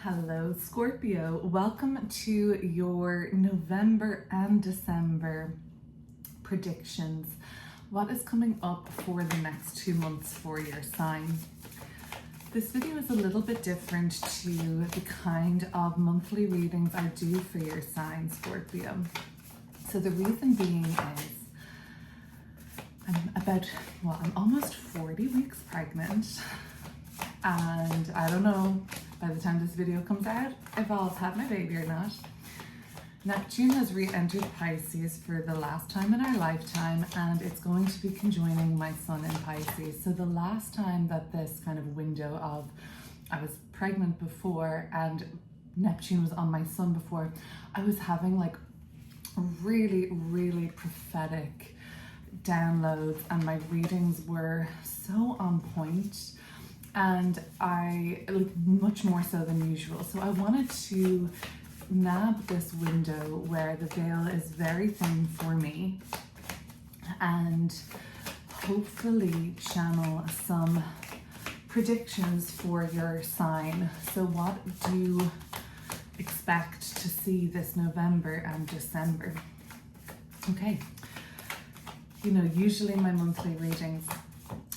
Hello, Scorpio. Welcome to your November and December predictions. What is coming up for the next 2 months for your sign? This video is a little bit different to the kind of monthly readings I do for your sign, Scorpio. So the reason being is I'm almost 40 weeks pregnant, and I don't know by the time this video comes out if I'll have had my baby or not. Neptune has re-entered Pisces for the last time in our lifetime, and it's going to be conjoining my sun in Pisces. So the last time that this kind of window of I was pregnant before and Neptune was on my sun before, I was having like really prophetic downloads, and my readings were so on point, and I like much more so than usual. So I wanted to nab this window where the veil is very thin for me and hopefully channel some predictions for your sign. So what do you expect to see this November and December? Okay, you know, usually my monthly readings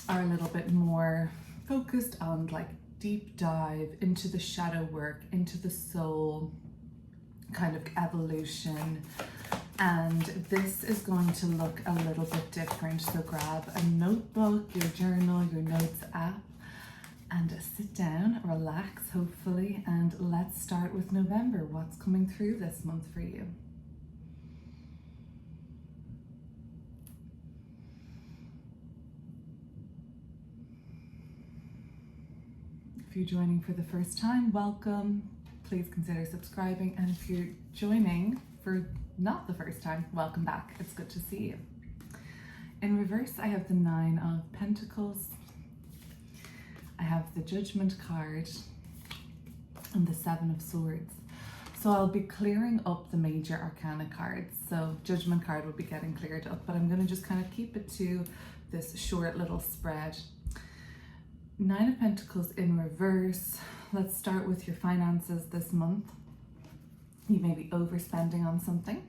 are a little bit more focused on like deep dive into the shadow work, into the soul, kind of evolution, and this is going to look a little bit different. So grab a notebook, your journal, your notes app, and sit down, relax hopefully, and let's start with November. What's coming through this month for you? If you're joining for the first time, welcome. Please consider subscribing. And if you're joining for not the first time, welcome back. It's good to see you. In reverse, I have the 9 of Pentacles. I have the Judgment card and the 7 of Swords. So I'll be clearing up the major arcana cards. So Judgment card will be getting cleared up, but I'm going to just kind of keep it to this short little spread. 9 of Pentacles in reverse. Let's start with your finances this month. You may be overspending on something.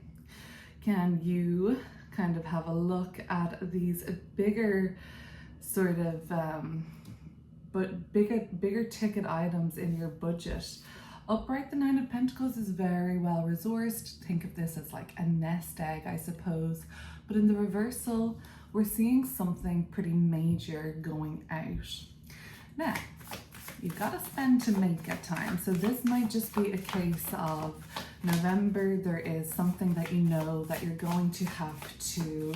Can you kind of have a look at these bigger sort of but bigger ticket items in your budget? Upright, the 9 of Pentacles is very well resourced. Think of this as like a nest egg, I suppose. But in the reversal, we're seeing something pretty major going out. Now, you've got to spend to make at times. So this might just be a case of November, there is something that you know that you're going to have to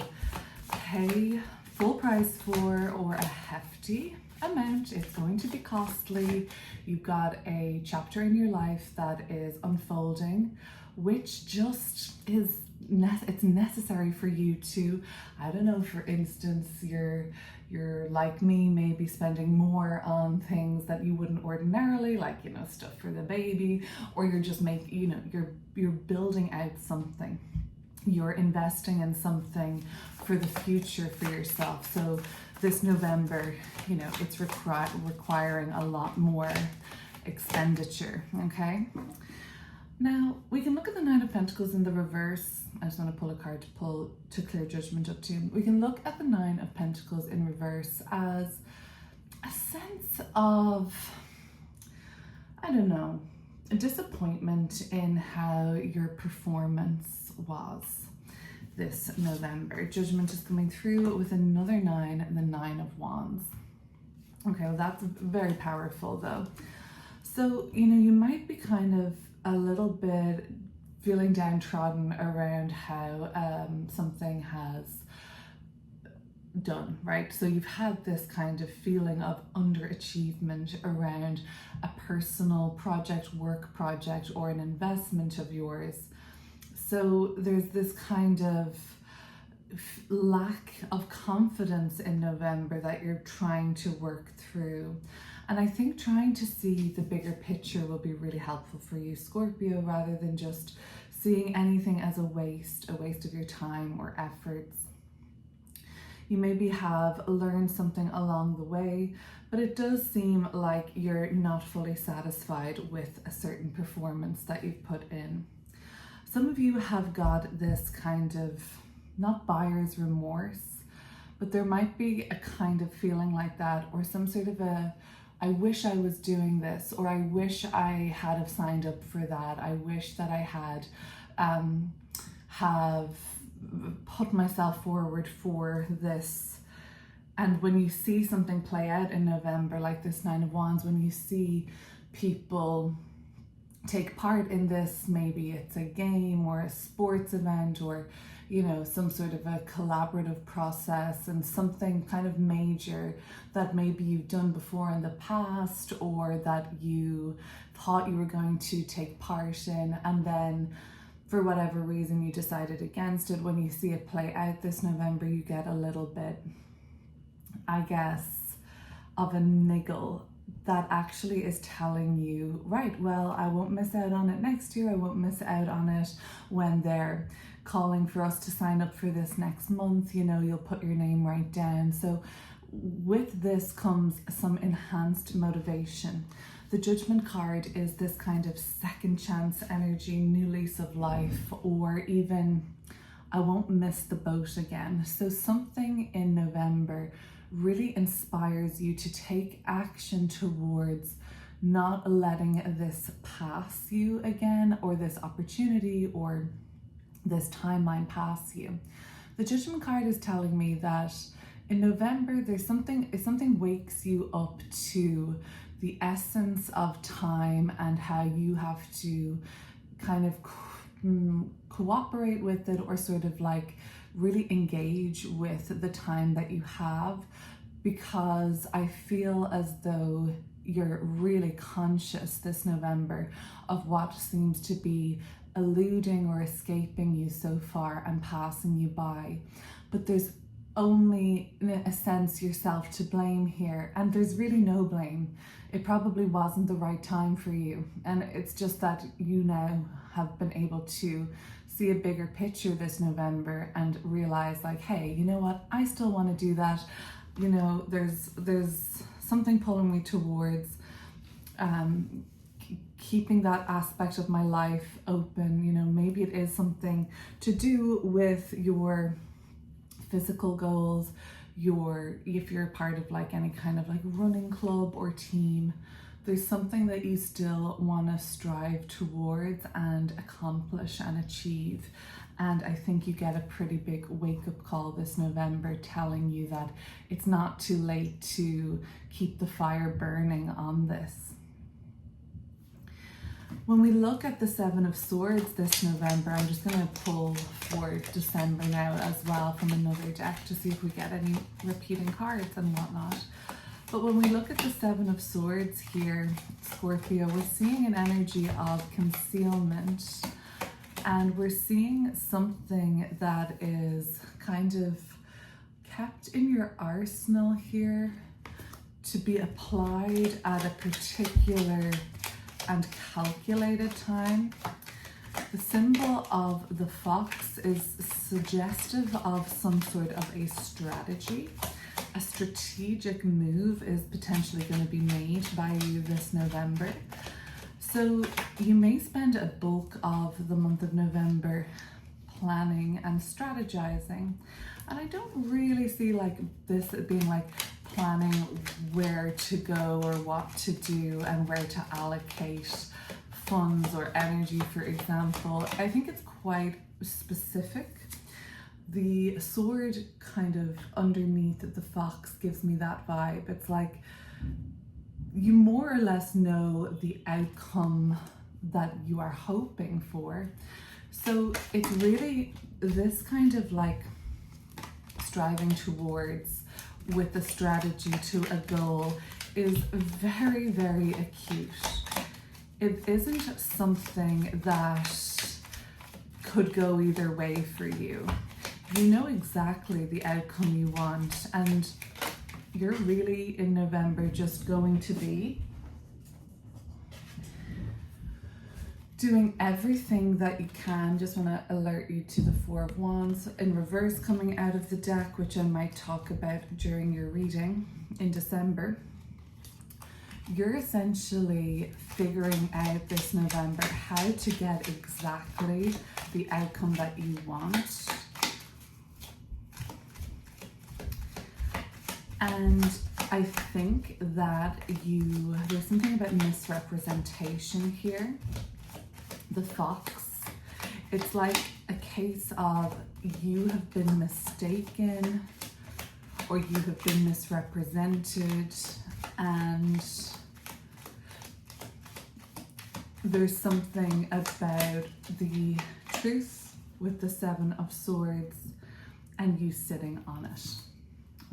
pay full price for, or a hefty amount. It's going to be costly. You've got a chapter in your life that is unfolding, which just is it's necessary for you to, I don't know, for instance, you're like me, maybe spending more on things that you wouldn't ordinarily, like, you know, stuff for the baby, or you're just you're building out something, you're investing in something for the future for yourself. So this November, you know, it's requiring a lot more expenditure. Okay, now we can look at the 9 of Pentacles in the reverse. I just want to pull a card to clear Judgment up too. We can look at the 9 of Pentacles in reverse as a sense of, I don't know, a disappointment in how your performance was this November. Judgment is coming through with another 9, the 9 of Wands. Okay, well that's very powerful though. So, you know, you might be kind of a little bit feeling downtrodden around how something has done, right? So you've had this kind of feeling of underachievement around a personal project, work project, or an investment of yours. So there's this kind of lack of confidence in November that you're trying to work through. And I think trying to see the bigger picture will be really helpful for you, Scorpio, rather than just seeing anything as a waste of your time or efforts. You maybe have learned something along the way, but it does seem like you're not fully satisfied with a certain performance that you've put in. Some of you have got this kind of, not buyer's remorse, but there might be a kind of feeling like that, or some sort of a, I wish I was doing this, or I wish I had have signed up for that. I wish that I had have put myself forward for this. And when you see something play out in November, like this Nine of Wands, when you see people take part in this, maybe it's a game or a sports event, or you know, some sort of a collaborative process, and something kind of major that maybe you've done before in the past, or that you thought you were going to take part in, and then for whatever reason you decided against it. When you see it play out this November, you get a little bit, I guess, of a niggle that actually is telling you, right, well, I won't miss out on it next year. I won't miss out on it when they're calling for us to sign up for this next month. You know, you'll put your name right down. So with this comes some enhanced motivation. The Judgment card is this kind of second chance energy, new lease of life, or even I won't miss the boat again. So something in November really inspires you to take action towards not letting this pass you again, or this opportunity or this timeline pass you. The Judgment card is telling me that in November, there's something, if something wakes you up to the essence of time and how you have to kind of cooperate with it, or sort of like really engage with the time that you have, because I feel as though you're really conscious this November of what seems to be eluding or escaping you so far and passing you by. But there's only, in a sense, yourself to blame here, and there's really no blame. It probably wasn't the right time for you, and it's just that you now have been able to see a bigger picture this November and realize, like, hey, you know what, I still want to do that. You know, there's something pulling me towards keeping that aspect of my life open. You know, maybe it is something to do with your physical goals, if you're part of like any kind of like running club or team, there's something that you still want to strive towards and accomplish and achieve. And I think you get a pretty big wake-up call this November telling you that it's not too late to keep the fire burning on this. When we look at the Seven of Swords this November, I'm just going to pull for December now as well from another deck to see if we get any repeating cards and whatnot. But when we look at the Seven of Swords here, Scorpio, we're seeing an energy of concealment, and we're seeing something that is kind of kept in your arsenal here to be applied at a particular and calculated time. The symbol of the fox is suggestive of some sort of a strategy. A strategic move is potentially going to be made by you this November. So you may spend a bulk of the month of November planning and strategizing. And I don't really see like this being like planning where to go or what to do and where to allocate funds or energy, for example. I think it's quite specific. The sword kind of underneath the fox gives me that vibe. It's like you more or less know the outcome that you are hoping for. So it's really this kind of like striving towards with a strategy to a goal is very, very acute. It isn't something that could go either way for you. You know exactly the outcome you want, and you're really in November just going to be doing everything that you can. Just want to alert you to the Four of Wands in reverse coming out of the deck, which I might talk about during your reading in December. You're essentially figuring out this November how to get exactly the outcome that you want. And I think that there's something about misrepresentation here. The fox, it's like a case of you have been mistaken or you have been misrepresented, and there's something about the truth with the Seven of Swords and you sitting on it.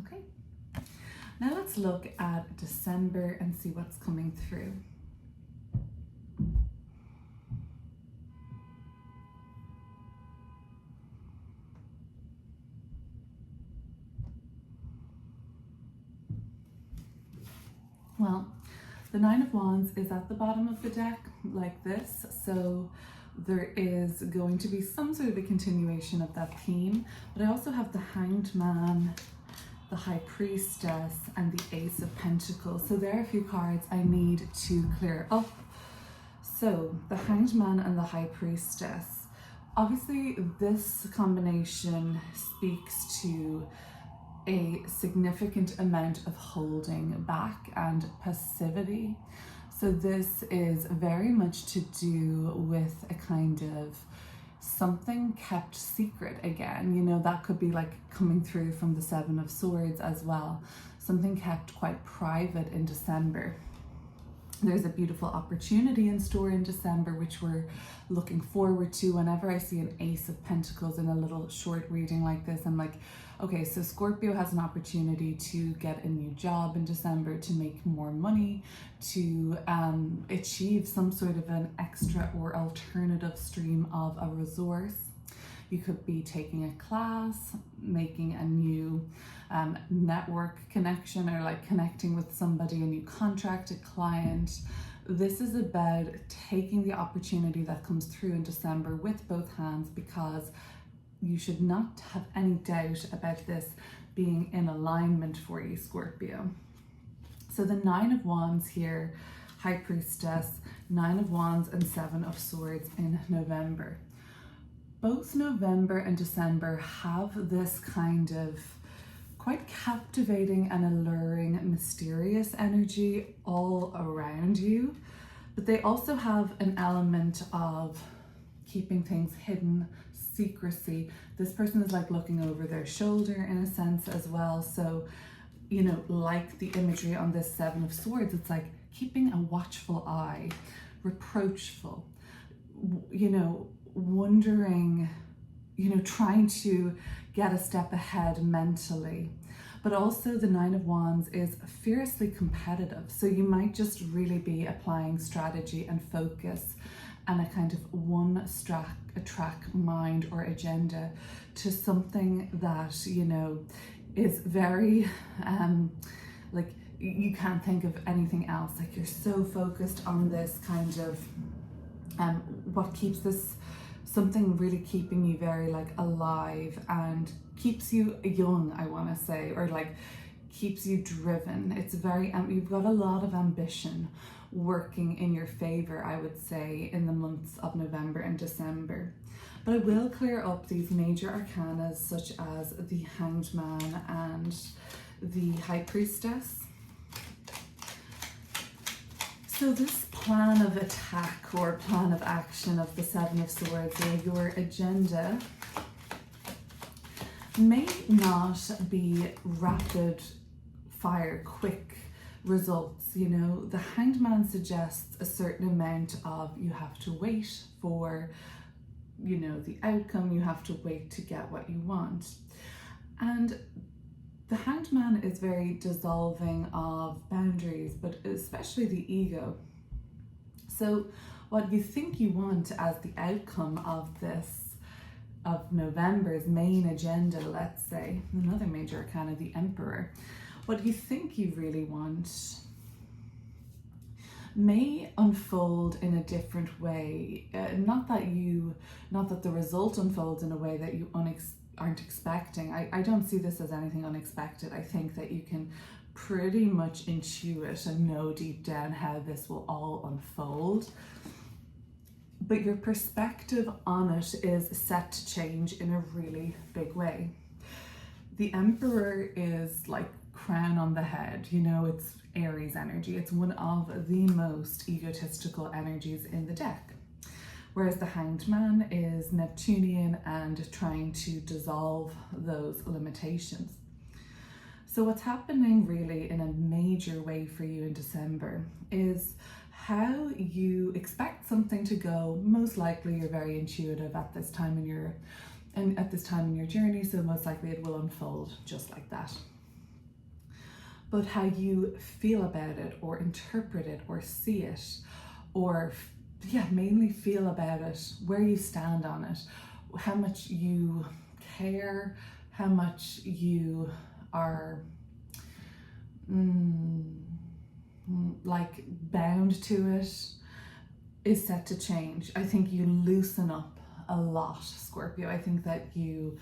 Okay, now let's look at December and see what's coming through. Well, the Nine of Wands is at the bottom of the deck like this, so there is going to be some sort of a continuation of that theme, but I also have the Hanged Man, the High Priestess, and the Ace of Pentacles. So there are a few cards I need to clear up. So the Hanged Man and the High Priestess. Obviously, this combination speaks to a significant amount of holding back and passivity. So this is very much to do with a kind of something kept secret again. You know, that could be like coming through from the Seven of Swords as well. Something kept quite private in December. There's a beautiful opportunity in store in December, which we're looking forward to. Whenever I see an Ace of Pentacles in a little short reading like this, I'm like, okay, so Scorpio has an opportunity to get a new job in December, to make more money, to achieve some sort of an extra or alternative stream of a resource. You could be taking a class, making a new network connection, or like connecting with somebody, a new contract, a client. This is about taking the opportunity that comes through in December with both hands, because you should not have any doubt about this being in alignment for you, Scorpio. So the Nine of Wands here, High Priestess, Nine of Wands, and Seven of Swords in November. Both November and December have this kind of quite captivating and alluring, mysterious energy all around you, but they also have an element of keeping things hidden, secrecy. This person is like looking over their shoulder in a sense as well. So, you know, like the imagery on this Seven of Swords, it's like keeping a watchful eye, reproachful, you know, wondering, you know, trying to get a step ahead mentally. But also the Nine of Wands is fiercely competitive. So you might just really be applying strategy and focus and a kind of track mind or agenda to something that, you know, is very, like you can't think of anything else. Like you're so focused on this kind of, what keeps this, something really keeping you very like alive and keeps you young, I want to say, or like keeps you driven. It's very, you've got a lot of ambition working in your favor, I would say, in the months of November and December. But I will clear up these major arcana such as the Hanged Man and the High Priestess. So this plan of attack or plan of action of the Seven of Swords, or your agenda, may not be rapid fire, quick results. You know, the Hanged Man suggests a certain amount of, you have to wait for, you know, the outcome, you have to wait to get what you want. And the Hanged Man is very dissolving of boundaries, but especially the ego. So what you think you want as the outcome of this, of November's main agenda, let's say, another major arcana, the Emperor, what you think you really want may unfold in a different way. Not that the result unfolds in a way that you aren't expecting. I don't see this as anything unexpected. I think that you can pretty much intuit and know deep down how this will all unfold. But your perspective on it is set to change in a really big way. The Emperor is like crown on the head, it's Aries energy. It's one of the most egotistical energies in the deck. Whereas the Hanged Man is Neptunian and trying to dissolve those limitations. So what's happening really in a major way for you in December is how you expect something to go. Most likely you're very intuitive at this time in your journey, so most likely it will unfold just like that. But how you feel about it or interpret it or see it, or mainly feel about it, where you stand on it, how much you care, how much you are like bound to it, is set to change. I think you loosen up a lot, Scorpio. I think that you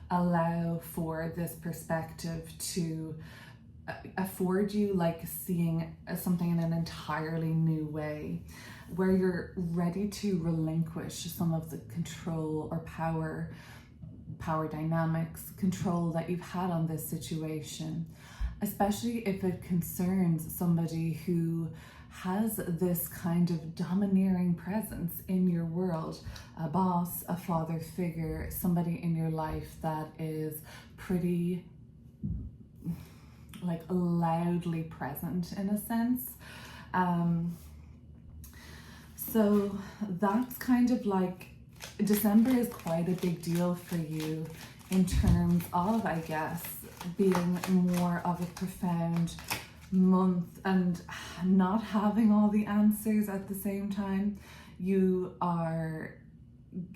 allow for this perspective to afford you like seeing something in an entirely new way, where you're ready to relinquish some of the control or power dynamics, control that you've had on this situation, especially if it concerns somebody who has this kind of domineering presence in your world, a boss, a father figure, somebody in your life that is pretty like loudly present in a sense. So that's kind of like, December is quite a big deal for you in terms of, I guess, being more of a profound month and not having all the answers at the same time.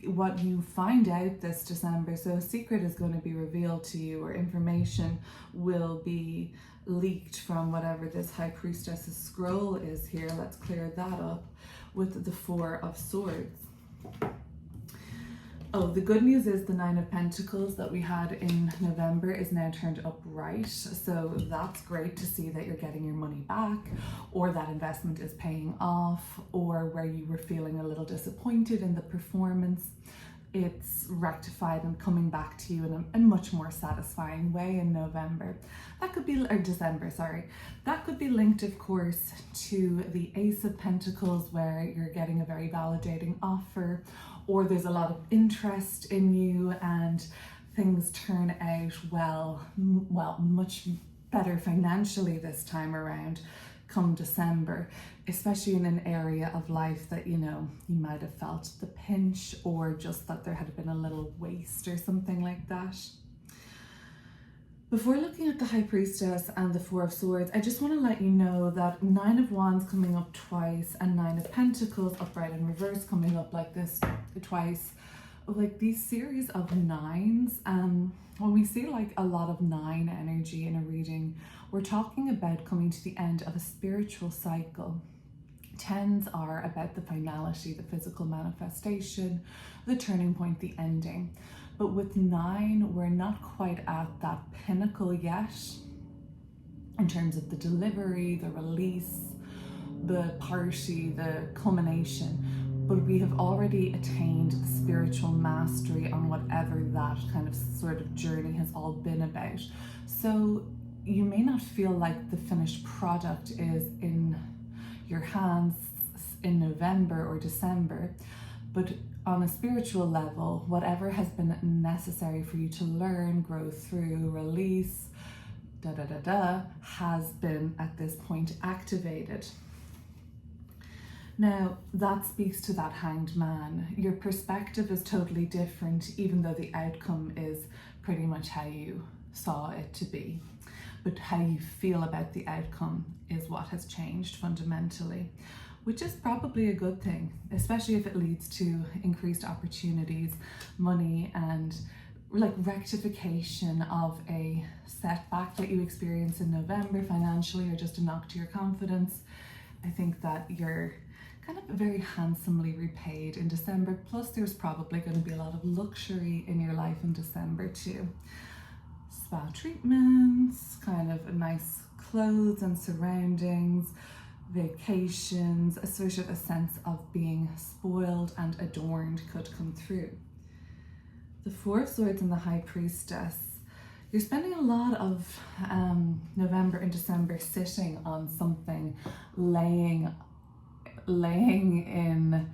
What you find out this December, so a secret is going to be revealed to you, or information will be leaked from whatever this High Priestess's scroll is here. Let's clear that up with the Four of Swords. Oh, the good news is the Nine of Pentacles that we had in November is now turned upright. So that's great to see that you're getting your money back, or that investment is paying off, or where you were feeling a little disappointed in the performance, it's rectified and coming back to you in a much more satisfying way in November. That could be, or December, sorry. That could be linked, of course, to the Ace of Pentacles, where you're getting a very validating offer, or there's a lot of interest in you and things turn out well, much better financially this time around come December, especially in an area of life that, you might have felt the pinch, or just that there had been a little waste or something like that. Before looking at the High Priestess and the Four of Swords, I just want to let you know that Nine of Wands coming up twice and Nine of Pentacles upright and reverse coming up like this twice, like these series of nines. When we see like a lot of nine energy in a reading, we're talking about coming to the end of a spiritual cycle. Tens are about the finality, the physical manifestation, the turning point, the ending. But with nine, we're not quite at that pinnacle yet in terms of the delivery, the release, the party, the culmination. But we have already attained the spiritual mastery on whatever that kind of sort of journey has all been about. So you may not feel like the finished product is in your hands in November or December, but on a spiritual level, whatever has been necessary for you to learn, grow through, release, has been at this point activated. Now, that speaks to that Hanged Man. Your perspective is totally different, even though the outcome is pretty much how you saw it to be. But how you feel about the outcome is what has changed fundamentally, which is probably a good thing, especially if it leads to increased opportunities, money, and like rectification of a setback that you experienced in November financially, or just a knock to your confidence. I think that you're kind of very handsomely repaid in December. Plus, there's probably going to be a lot of luxury in your life in December too. Spa treatments, kind of nice clothes and surroundings, vacations, a sort of a sense of being spoiled and adorned could come through. The Four of Swords and the High Priestess. You're spending a lot of November and December sitting on something, laying in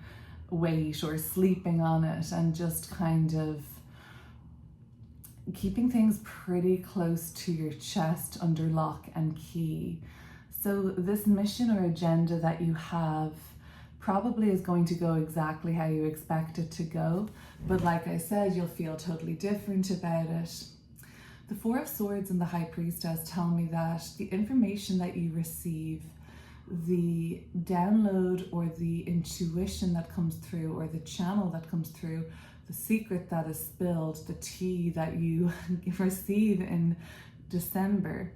wait or sleeping on it, and just kind of keeping things pretty close to your chest under lock and key. So this mission or agenda that you have probably is going to go exactly how you expect it to go, but like I said, you'll feel totally different about it. The Four of Swords and the High Priestess tell me that the information that you receive, the download or the intuition that comes through, or the channel that comes through, the secret that is spilled, the tea that you receive in December,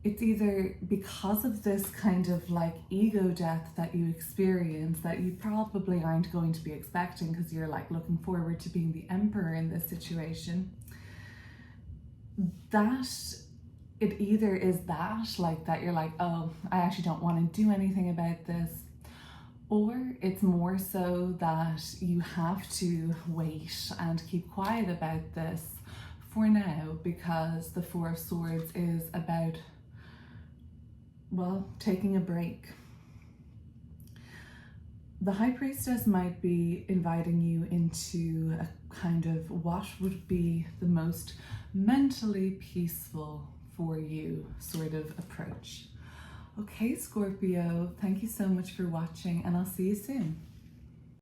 it's either because of this kind of like ego death that you experience that you probably aren't going to be expecting, because you're like looking forward to being the emperor in this situation, that it either is that, like that you're like, oh, I actually don't want to do anything about this, or it's more so that you have to wait and keep quiet about this for now, because the Four of Swords is about, well, taking a break. The High Priestess might be inviting you into a kind of what would be the most mentally peaceful for you sort of approach. Okay, Scorpio, thank you so much for watching, and I'll see you soon.